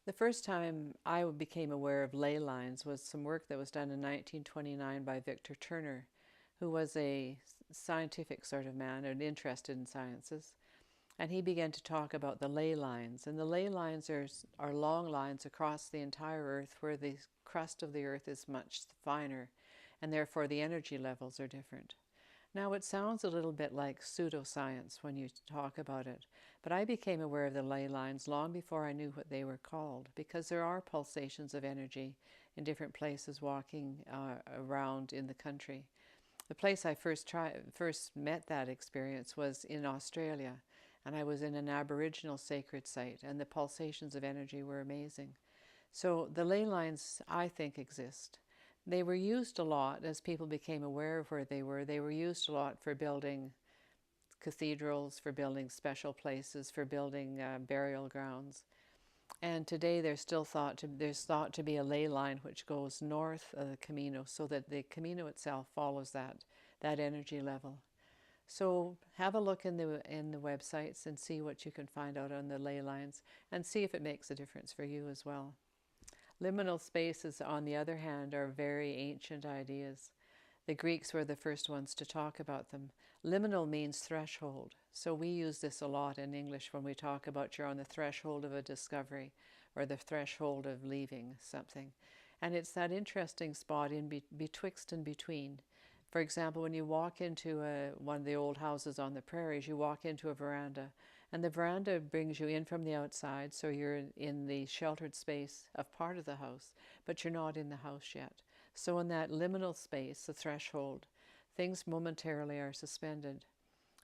The first time I became aware of ley lines was some work that was done in 1929 by Victor Turner, who was a scientific sort of man and interested in sciences. And he began to talk about the ley lines. And the ley lines are long lines across the entire Earth where the crust of the Earth is much finer, and therefore the energy levels are different. Now, it sounds a little bit like pseudoscience when you talk about it, but I became aware of the ley lines long before I knew what they were called, because there are pulsations of energy in different places walking around in the country. The place I first met that experience was in Australia, and I was in an Aboriginal sacred site, and the pulsations of energy were amazing. So the ley lines, I think, exist. They were used a lot as people became aware of where they were. They were used a lot for building cathedrals, for building special places, for building burial grounds. And today there's thought to be a ley line which goes north of the Camino, so that the Camino itself follows that energy level. So have a look in the websites and see what you can find out on the ley lines, and see if it makes a difference for you as well. Liminal spaces, on the other hand, are very ancient ideas. The Greeks were the first ones to talk about them. Liminal means threshold, so we use this a lot in English when we talk about you're on the threshold of a discovery or the threshold of leaving something. And it's that interesting spot in betwixt and between. For example, when you walk into one of the old houses on the prairies, you walk into a veranda, and the veranda brings you in from the outside, so you're in the sheltered space of part of the house, but you're not in the house yet. So in that liminal space, the threshold, things momentarily are suspended.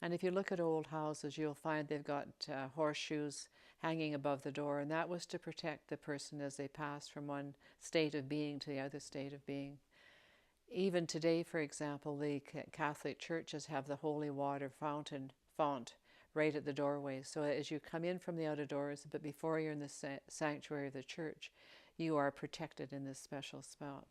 And if you look at old houses, you'll find they've got horseshoes hanging above the door, and that was to protect the person as they passed from one state of being to the other state of being. Even today, for example, the Catholic churches have the holy water font right at the doorway. So as you come in from the outer doors, but before you're in the sanctuary of the church, you are protected in this special spot.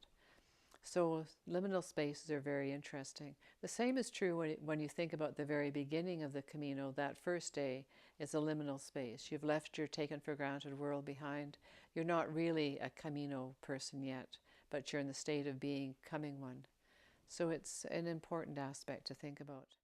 So liminal spaces are very interesting. The same is true when you think about the very beginning of the Camino. That first day is a liminal space. You've left your taken for granted world behind. You're not really a Camino person yet, but you're in the state of being, becoming one. So it's an important aspect to think about.